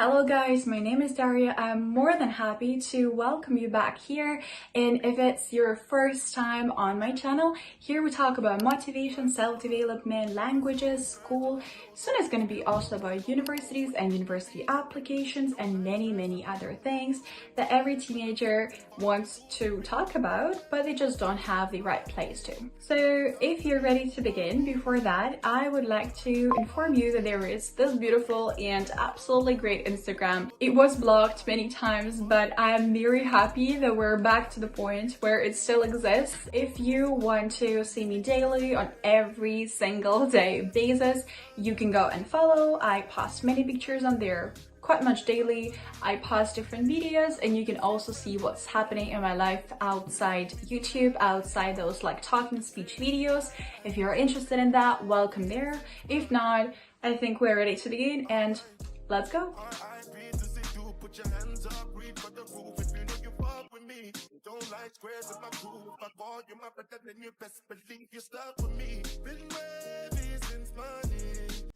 Hello guys, my name is Daria. I'm more than happy to welcome you back here. And if it's your first time on my channel, here we talk about motivation, self-development, languages, school. Soon it's going to be also about universities and university applications and many other things that every teenager wants to talk about, but they just don't have the right place to. So if you're ready to begin, before that, I would like to inform you that there is this beautiful and absolutely great Instagram. It was blocked many times, but I am very happy that we're back to the point where it still exists. If you want to see me daily on every single day basis, you can go and follow. I post many pictures on there quite much daily. I post different videos and you can also see what's happening in my life outside YouTube, outside those like talking speech videos. If you're interested in that, welcome there. If not, I think we're ready to begin and let's go.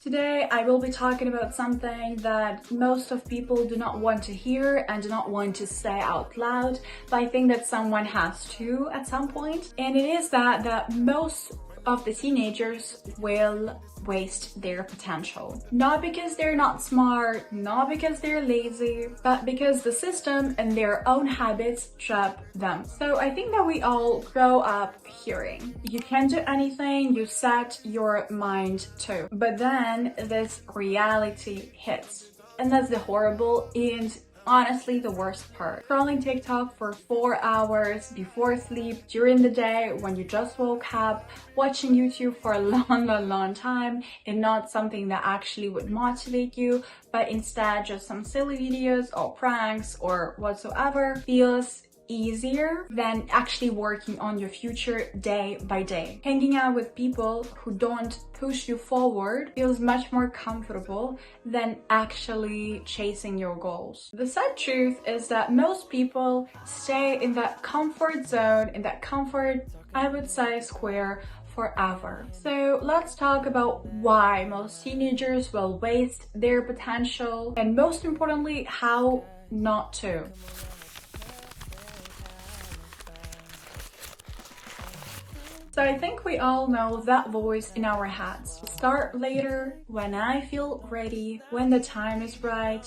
Today I will be talking about something that most of people do not want to hear and do not want to say out loud, but I think that someone has to at some point. And it is that most of the teenagers will waste their potential. Not because they're not smart, not because they're lazy, but because the system and their own habits trap them. So I think that we all grow up hearing, you can't do anything you set your mind to. But then this reality hits. And that's the horrible and honestly the worst part. Scrolling TikTok for 4 hours before sleep, during the day when you just woke up, watching YouTube for a long time, and not something that actually would motivate you, but instead just some silly videos or pranks or whatsoever, feels easier than actually working on your future day by day. Hanging out with people who don't push you forward feels much more comfortable than actually chasing your goals. The sad truth is that most people stay in that comfort zone, in that comfort, I would say, square forever. So let's talk about why most teenagers will waste their potential and most importantly, how not to. So I think we all know that voice in our heads. Start later, when I feel ready, when the time is right.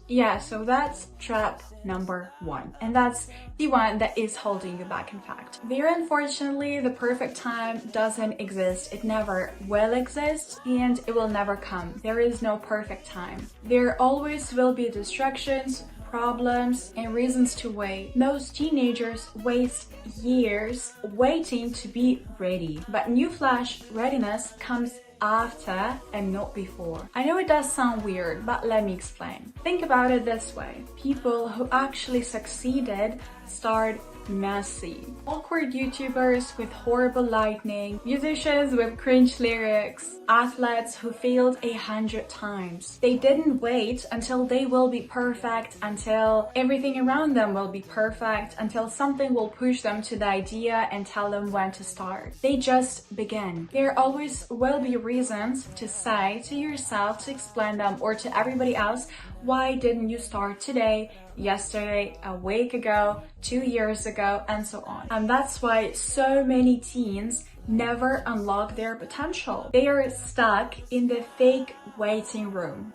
Yeah, so that's trap number 1. And that's the one that is holding you back, in fact. Very unfortunately, the perfect time doesn't exist. It never will exist and it will never come. There is no perfect time. There always will be distractions, problems, and reasons to wait. Most teenagers waste years waiting to be ready. But newsflash, readiness comes after and not before. I know it does sound weird, but let me explain. Think about it this way. People who actually succeeded start messy. Awkward YouTubers with horrible lighting, musicians with cringe lyrics, athletes who failed 100 times. They didn't wait until they will be perfect, until everything around them will be perfect, until something will push them to the idea and tell them when to start. They just began. There always will be reasons to say to yourself, to explain them, or to everybody else, why didn't you start today, yesterday, a week ago, 2 years ago, and so on. And that's why so many teens never unlock their potential. They are stuck in the fake waiting room.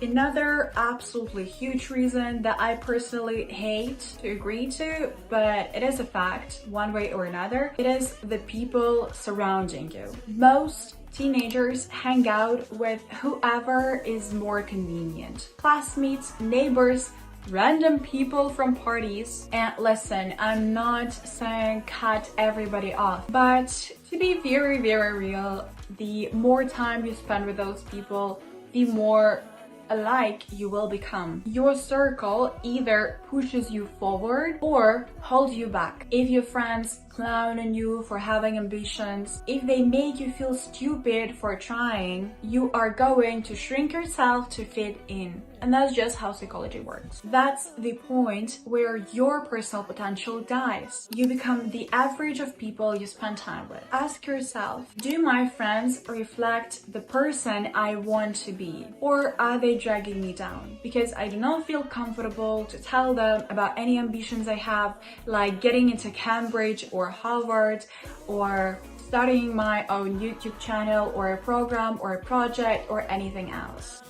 Another absolutely huge reason that I personally hate to agree to, but it is a fact, one way or another, it is the people surrounding you. Most teenagers hang out with whoever is more convenient. Classmates, neighbors, random people from parties. And listen, I'm not saying cut everybody off, but to be very real, the more time you spend with those people, the more alike you will become. Your circle either pushes you forward or holds you back. If your friends clown on you for having ambitions, if they make you feel stupid for trying, you are going to shrink yourself to fit in. And that's just how psychology works. That's the point where your personal potential dies. You become the average of people you spend time with. Ask yourself, do my friends reflect the person I want to be? Or are they dragging me down? Because I do not feel comfortable to tell them about any ambitions I have, like getting into Cambridge or Harvard, or starting my own YouTube channel or a program or a project or anything else.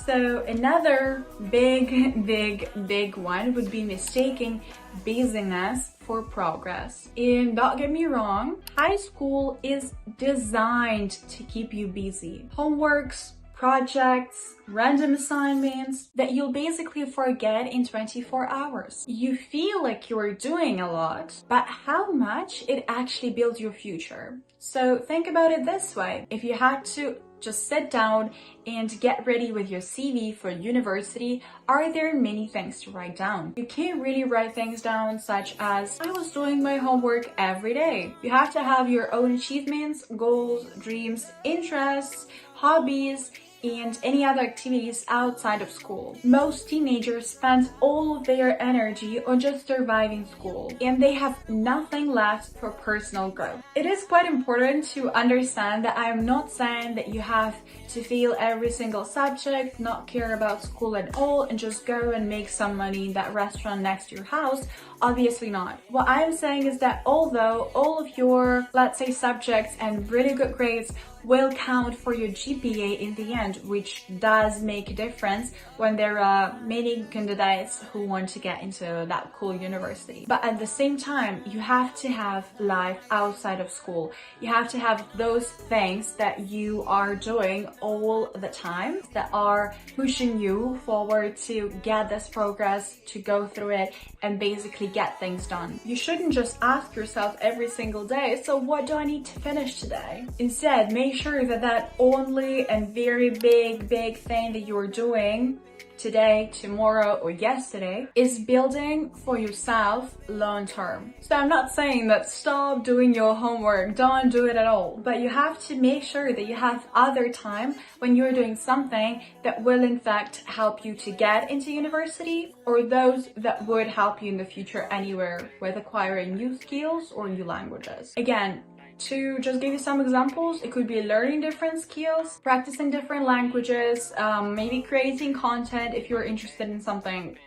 So another big one would be mistaking busyness for progress. And don't get me wrong, high school is designed to keep you busy. Homeworks, projects, random assignments that you'll basically forget in 24 hours. You feel like you're doing a lot, but how much it actually builds your future. So think about it this way. If you had to just sit down and get ready with your CV for university, are there many things to write down? You can't really write things down such as, I was doing my homework every day. You have to have your own achievements, goals, dreams, interests, hobbies, and any other activities outside of school. Most teenagers spend all of their energy on just surviving school, and they have nothing left for personal growth. It is quite important to understand that I am not saying that you have to fail every single subject, not care about school at all, and just go and make some money in that restaurant next to your house. Obviously not. What I am saying is that although all of your, let's say, subjects and really good grades will count for your GPA in the end, which does make a difference when there are many candidates who want to get into that cool university. But at the same time, you have to have life outside of school. You have to have those things that you are doing all the time that are pushing you forward to get this progress, to go through it, and basically get things done. You shouldn't just ask yourself every single day, so what do I need to finish today? Instead, make sure that that only and very big thing that you're doing today, tomorrow, or yesterday is building for yourself long term. So I'm not saying that stop doing your homework, don't do it at all, but you have to make sure that you have other time when you're doing something that will in fact help you to get into university, or those that would help you in the future anywhere with acquiring new skills or new languages. Again, to just give you some examples, it could be learning different skills, practicing different languages, maybe creating content if you're interested in something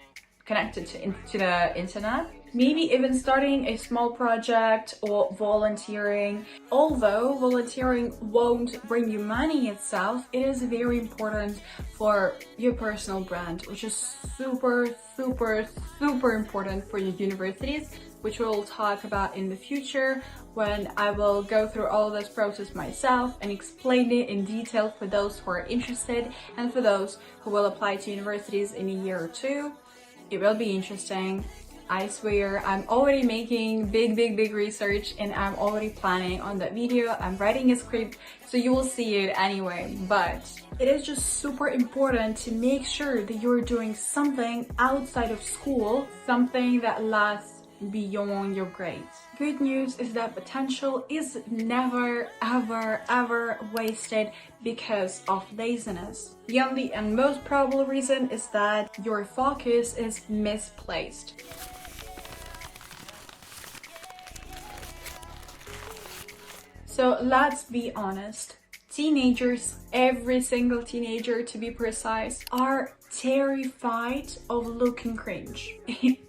connected to the internet, maybe even starting a small project or volunteering. Although volunteering won't bring you money itself, it is very important for your personal brand, which is super important for your universities, which we'll talk about in the future when I will go through all this process myself and explain it in detail for those who are interested and for those who will apply to universities in a year or two. It will be interesting. I swear, I'm already making big research and I'm already planning on that video. I'm writing a script, so you will see it anyway. But it is just super important to make sure that you're doing something outside of school, something that lasts beyond your grades. Good news is that potential is never ever wasted because of laziness. The only and most probable reason is that your focus is misplaced. So let's be honest. Teenagers, every single teenager to be precise, are terrified of looking cringe.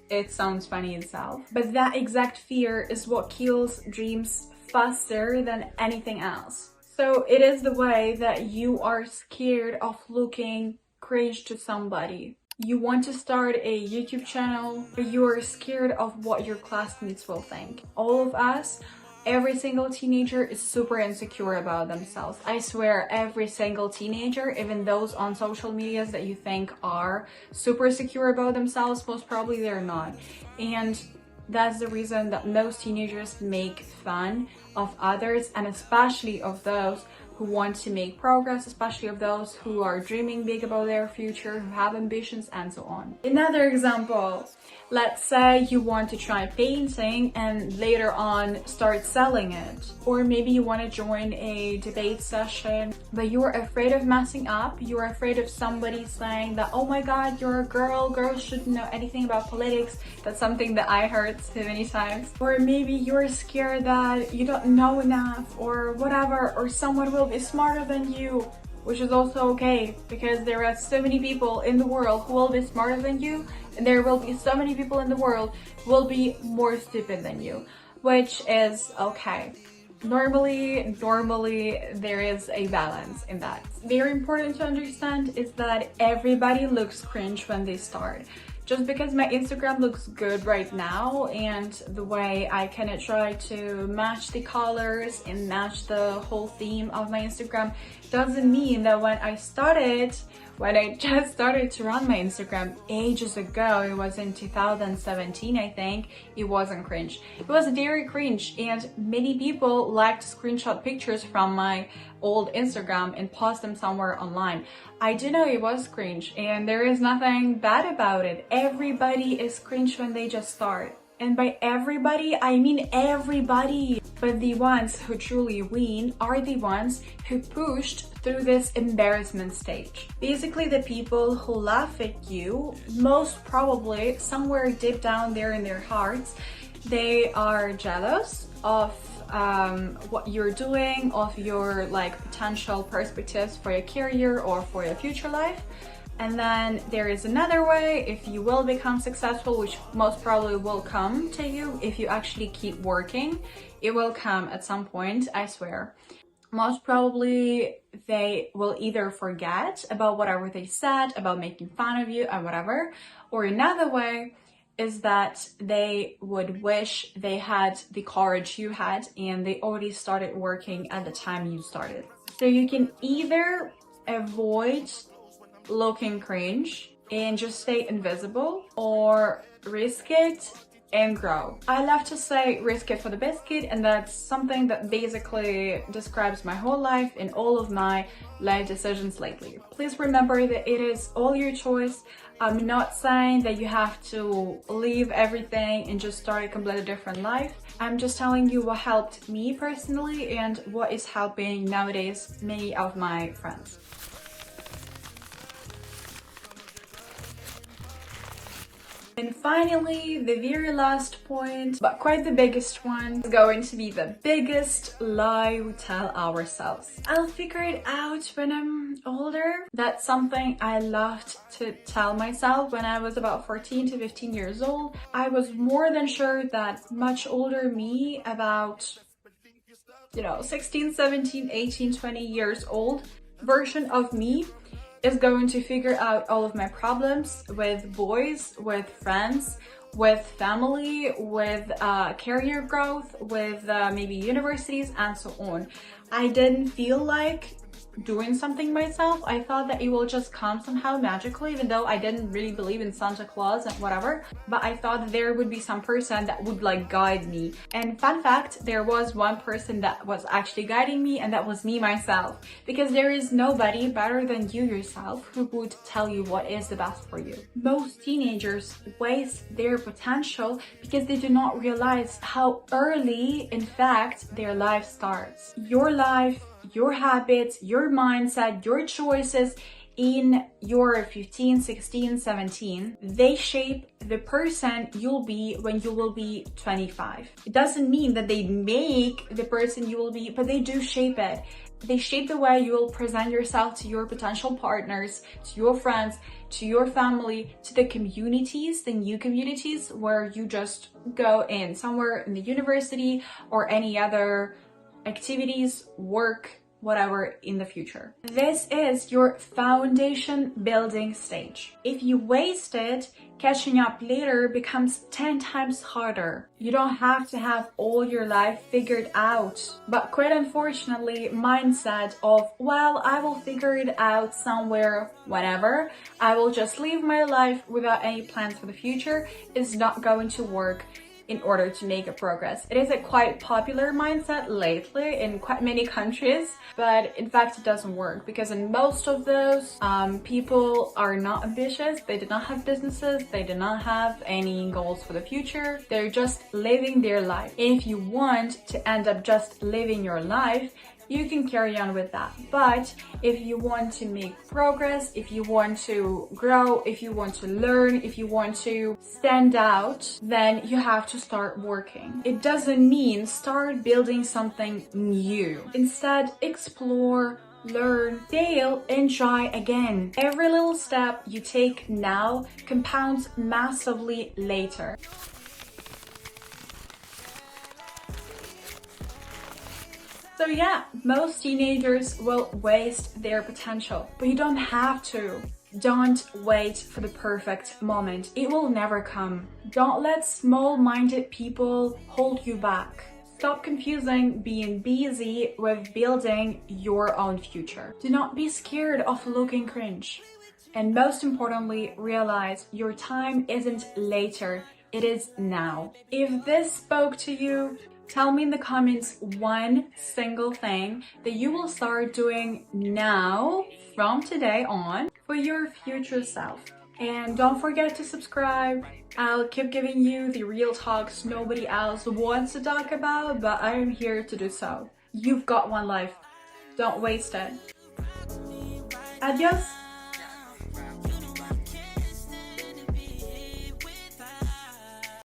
It sounds funny itself, but that exact fear is what kills dreams faster than anything else. So it is the way that you are scared of looking cringe to somebody. You want to start a YouTube channel, but you are scared of what your classmates will think. All of us, every single teenager is super insecure about themselves. I swear, every single teenager, even those on social medias that you think are super secure about themselves, most probably they're not. And That's the reason that most teenagers make fun of others, and especially of those who want to make progress, especially of those who are dreaming big about their future, who have ambitions, and so on. Another example, let's say you want to try painting and later on start selling it. Or maybe you want to join a debate session, but you're afraid of messing up. You're afraid of somebody saying that, oh my god, you're a girl, girls shouldn't know anything about politics. That's something that I heard so many times. Or maybe you're scared that you don't know enough or whatever, or someone will be smarter than you, which is also okay, because there are so many people in the world who will be smarter than you, and there will be so many people in the world who will be more stupid than you, which is okay. Normally there is a balance in that. Very important to understand is that everybody looks cringe when they start. Just because my Instagram looks good right now and the way I kind of try to match the colors and match the whole theme of my Instagram doesn't mean that when I just started to run my Instagram ages ago, it was in 2017 I think, it wasn't cringe. It was very cringe, and many people liked to screenshot pictures from my old Instagram and post them somewhere online. I do know it was cringe, and there is nothing bad about it. Everybody is cringe when they just start. And by everybody, I mean everybody. But the ones who truly win are the ones who pushed through this embarrassment stage. Basically, the people who laugh at you, most probably somewhere deep down there in their hearts, they are jealous of what you're doing, of your potential perspectives for your career or for your future life. And then there is another way, if you will become successful, which most probably will come to you if you actually keep working. It will come at some point, I swear. Most probably they will either forget about whatever they said, about making fun of you and whatever. Or another way is that they would wish they had the courage you had and they already started working at the time you started. So you can either avoid looking cringe and just stay invisible, or risk it and grow. I love to say risk it for the biscuit, and that's something that basically describes my whole life and all of my life decisions lately. Please remember that it is all your choice. I'm not saying that you have to leave everything and just start a completely different life. I'm just telling you what helped me personally and what is helping nowadays many of my friends. And finally, the very last point, but quite the biggest one, is going to be the biggest lie we tell ourselves. I'll figure it out when I'm older. That's something I loved to tell myself when I was about 14 to 15 years old. I was more than sure that much older me, about 16, 17, 18, 20 years old version of me, is going to figure out all of my problems with boys, with friends, with family, with career growth, with maybe universities and so on. I didn't feel like doing something myself. I thought that it will just come somehow magically, even though I didn't really believe in Santa Claus and whatever, but I thought there would be some person that would guide me. And fun fact, there was one person that was actually guiding me, and that was me myself, because there is nobody better than you yourself who would tell you what is the best for you. Most teenagers waste their potential because they do not realize how early, in fact, their life starts. Your life, your habits, your mindset, your choices in your 15, 16, 17, they shape the person you'll be when you will be 25. It doesn't mean that they make the person you will be, but they do shape it. They shape the way you will present yourself to your potential partners, to your friends, to your family, to the communities, the new communities where you just go in, somewhere in the university or any other activities, work, whatever in the future. This is your foundation building stage. If you waste it, catching up later becomes 10 times harder. You don't have to have all your life figured out. But quite unfortunately, mindset of, well, I will figure it out somewhere, whenever, I will just live my life without any plans for the future, is not going to work in order to make a progress. It is a quite popular mindset lately in quite many countries, but in fact it doesn't work, because in most of those, people are not ambitious, they do not have businesses, they do not have any goals for the future, they're just living their life. If you want to end up just living your life, you can carry on with that. But if you want to make progress, if you want to grow, if you want to learn, if you want to stand out, then you have to start working. It doesn't mean start building something new. Instead, explore, learn, fail, and try again. Every little step you take now compounds massively later. So yeah, most teenagers will waste their potential, but you don't have to. Don't wait for the perfect moment. It will never come. Don't let small-minded people hold you back. Stop confusing being busy with building your own future. Do not be scared of looking cringe. And most importantly, realize your time isn't later, it is now. If this spoke to you, tell me in the comments one single thing that you will start doing now from today on for your future self. And don't forget to subscribe. I'll keep giving you the real talks nobody else wants to talk about, but I am here to do so. You've got one life. Don't waste it. Adios.